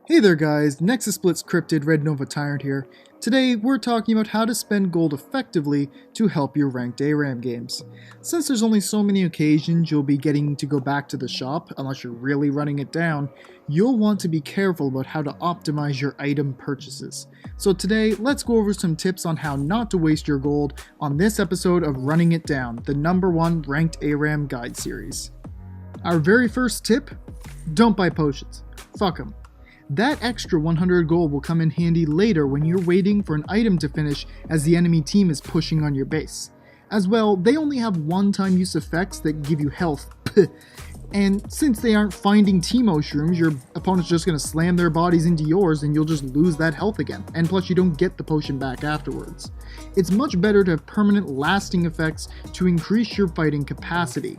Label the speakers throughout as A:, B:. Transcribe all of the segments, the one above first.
A: Hey there guys, Nexus Splits Cryptid Red Nova Tyrant here. Today we're talking about how to spend gold effectively to help your Ranked ARAM games. Since there's only so many occasions you'll be getting to go back to the shop, unless you're really running it down, you'll want to be careful about how to optimize your item purchases. So today, let's go over some tips on how not to waste your gold on this episode of Running It Down, the #1 Ranked ARAM guide series. Our very first tip, don't buy potions. Fuck them. That extra 100 gold will come in handy later when you're waiting for an item to finish as the enemy team is pushing on your base. As well, they only have one-time use effects that give you health, and since they aren't finding Teemo shrooms, your opponent's just going to slam their bodies into yours and you'll just lose that health again, and plus you don't get the potion back afterwards. It's much better to have permanent lasting effects to increase your fighting capacity.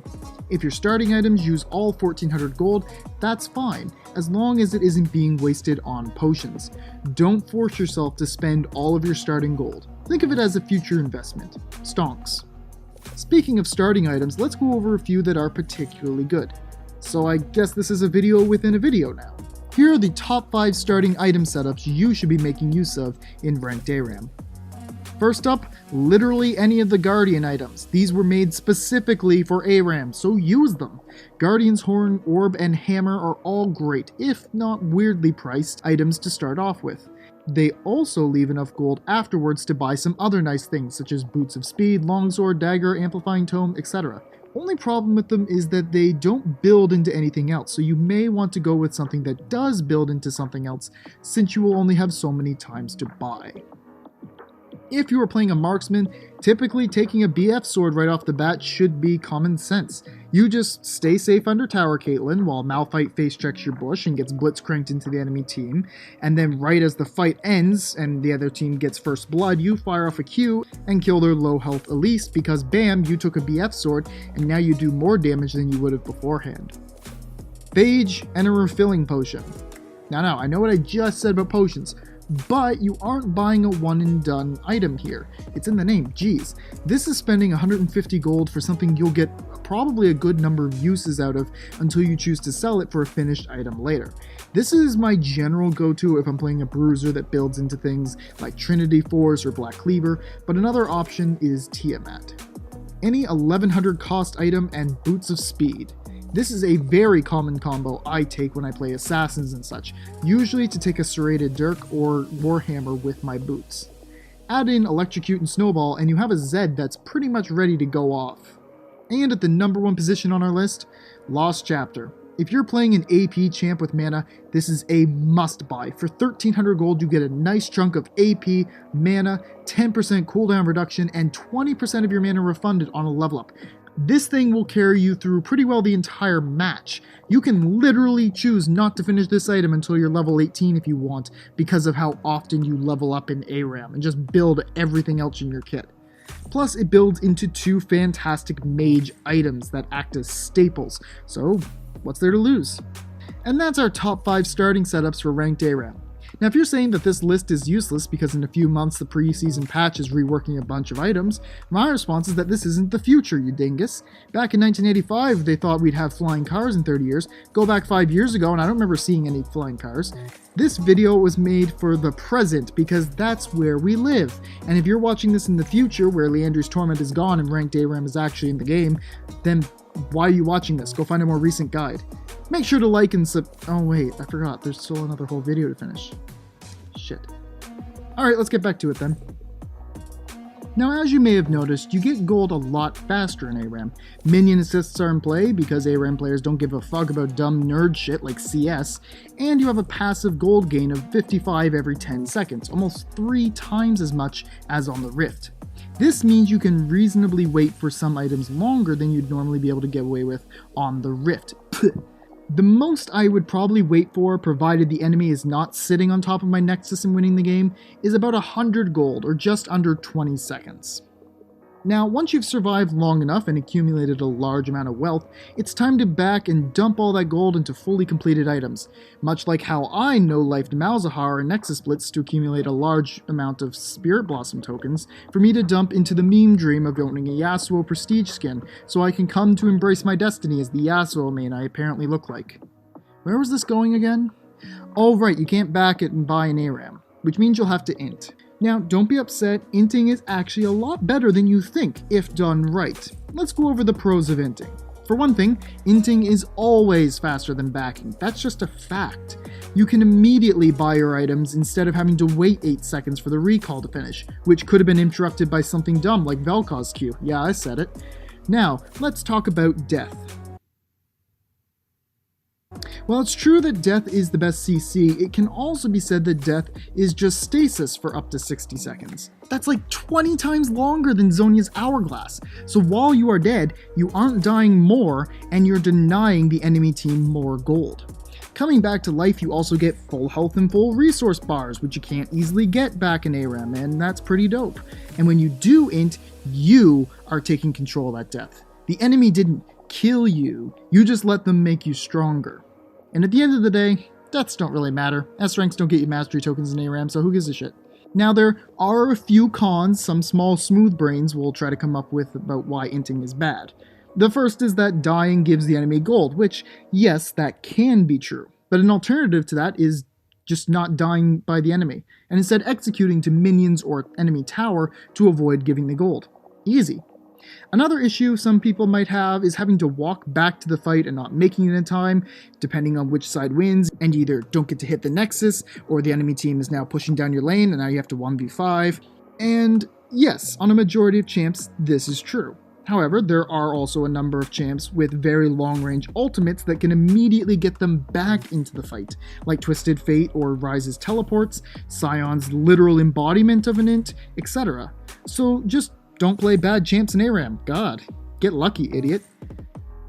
A: If your starting items use all 1400 gold, that's fine, as long as it isn't being wasted on potions. Don't force yourself to spend all of your starting gold. Think of it as a future investment. Stonks. Speaking of starting items, let's go over a few that are particularly good. So I guess this is a video within a video now. Here are the top 5 starting item setups you should be making use of in Ranked ARAM. First up, literally any of the Guardian items. These were made specifically for ARAM, so use them. Guardian's Horn, Orb, and Hammer are all great, if not weirdly priced, items to start off with. They also leave enough gold afterwards to buy some other nice things, such as Boots of Speed, Longsword, Dagger, Amplifying Tome, etc. Only problem with them is that they don't build into anything else, so you may want to go with something that does build into something else, since you will only have so many times to buy. If you are playing a marksman, typically taking a BF sword right off the bat should be common sense. You just stay safe under Tower Caitlyn while Malphite face checks your bush and gets blitzcranked into the enemy team, and then right as the fight ends and the other team gets first blood, you fire off a Q and kill their low health Elise because bam, you took a BF sword and now you do more damage than you would have beforehand. Phage and a refilling potion. Now, I know what I just said about potions, but you aren't buying a one and done item here. It's in the name, geez. This is spending 150 gold for something you'll get probably a good number of uses out of until you choose to sell it for a finished item later. This is my general go-to if I'm playing a bruiser that builds into things like Trinity Force or Black Cleaver, but another option is Tiamat. Any 1100 cost item and Boots of Speed. This is a very common combo I take when I play assassins and such, usually to take a serrated dirk or warhammer with my boots. Add in electrocute and snowball and you have a Zed that's pretty much ready to go off. And at the #1 position on our list, Lost Chapter. If you're playing an AP champ with mana, this is a must buy. For 1300 gold you get a nice chunk of AP, mana, 10% cooldown reduction, and 20% of your mana refunded on a level up. This thing will carry you through pretty well the entire match. You can literally choose not to finish this item until you're level 18 if you want, because of how often you level up in ARAM, and just build everything else in your kit. Plus, it builds into 2 fantastic mage items that act as staples, so what's there to lose? And that's our top 5 starting setups for Ranked ARAM. Now if you're saying that this list is useless because in a few months the pre-season patch is reworking a bunch of items, my response is that this isn't the future, you dingus. Back in 1985 they thought we'd have flying cars in 30 years, go back 5 years ago and I don't remember seeing any flying cars. This video was made for the present because that's where we live, and if you're watching this in the future where Leandry's Torment is gone and Ranked ARAM is actually in the game, then why are you watching this? Go find a more recent guide. Make sure to like and oh wait, I forgot, there's still another whole video to finish. Shit. Alright, let's get back to it then. Now as you may have noticed, you get gold a lot faster in ARAM. Minion assists are in play because ARAM players don't give a fuck about dumb nerd shit like CS, and you have a passive gold gain of 55 every 10 seconds, almost 3 times as much as on the Rift. This means you can reasonably wait for some items longer than you'd normally be able to get away with on the Rift. The most I would probably wait for, provided the enemy is not sitting on top of my Nexus and winning the game, is about 100 gold, or just under 20 seconds. Now, once you've survived long enough and accumulated a large amount of wealth, it's time to back and dump all that gold into fully completed items, much like how I no-lifed Malzahar and Nexus Blitz to accumulate a large amount of Spirit Blossom tokens for me to dump into the meme dream of owning a Yasuo prestige skin, so I can come to embrace my destiny as the Yasuo main I apparently look like. Where was this going again? Oh right, you can't back it and buy an ARAM, which means you'll have to int. Now, don't be upset, inting is actually a lot better than you think if done right. Let's go over the pros of inting. For one thing, inting is always faster than backing. That's just a fact. You can immediately buy your items instead of having to wait 8 seconds for the recall to finish, which could have been interrupted by something dumb like Vel'Koz's Q. Yeah, I said it. Now, let's talk about death. While it's true that death is the best CC, it can also be said that death is just stasis for up to 60 seconds. That's like 20 times longer than Zhonya's hourglass. So while you are dead, you aren't dying more, and you're denying the enemy team more gold. Coming back to life, you also get full health and full resource bars, which you can't easily get back in ARAM, and that's pretty dope. And when you do int, you are taking control of that death. The enemy didn't kill you, you just let them make you stronger. And at the end of the day, deaths don't really matter. S ranks don't get you mastery tokens in ARAM, so who gives a shit? Now there are a few cons some small smooth brains will try to come up with about why inting is bad. The first is that dying gives the enemy gold, which, yes, that can be true. But an alternative to that is just not dying by the enemy, and instead executing to minions or enemy tower to avoid giving the gold. Easy. Another issue some people might have is having to walk back to the fight and not making it in time, depending on which side wins, and you either don't get to hit the Nexus, or the enemy team is now pushing down your lane and now you have to 1v5. And yes, on a majority of champs, this is true. However, there are also a number of champs with very long-range ultimates that can immediately get them back into the fight, like Twisted Fate or Ryze's teleports, Sion's literal embodiment of an int, etc. So just don't play bad champs in ARAM. God, get lucky, idiot.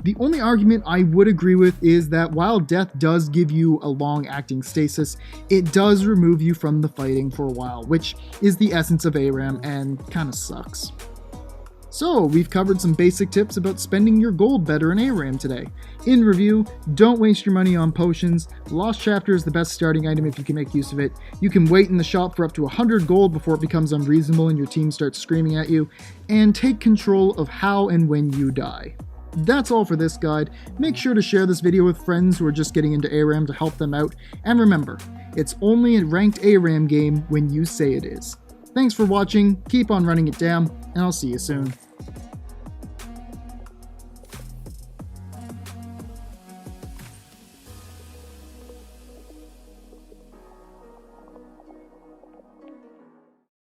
A: The only argument I would agree with is that while death does give you a long-acting stasis, it does remove you from the fighting for a while, which is the essence of ARAM and kinda sucks. So, we've covered some basic tips about spending your gold better in ARAM today. In review, don't waste your money on potions. Lost Chapter is the best starting item if you can make use of it. You can wait in the shop for up to 100 gold before it becomes unreasonable and your team starts screaming at you. And take control of how and when you die. That's all for this guide. Make sure to share this video with friends who are just getting into ARAM to help them out. And remember, it's only a ranked ARAM game when you say it is. Thanks for watching, keep on running it down, and I'll see you soon.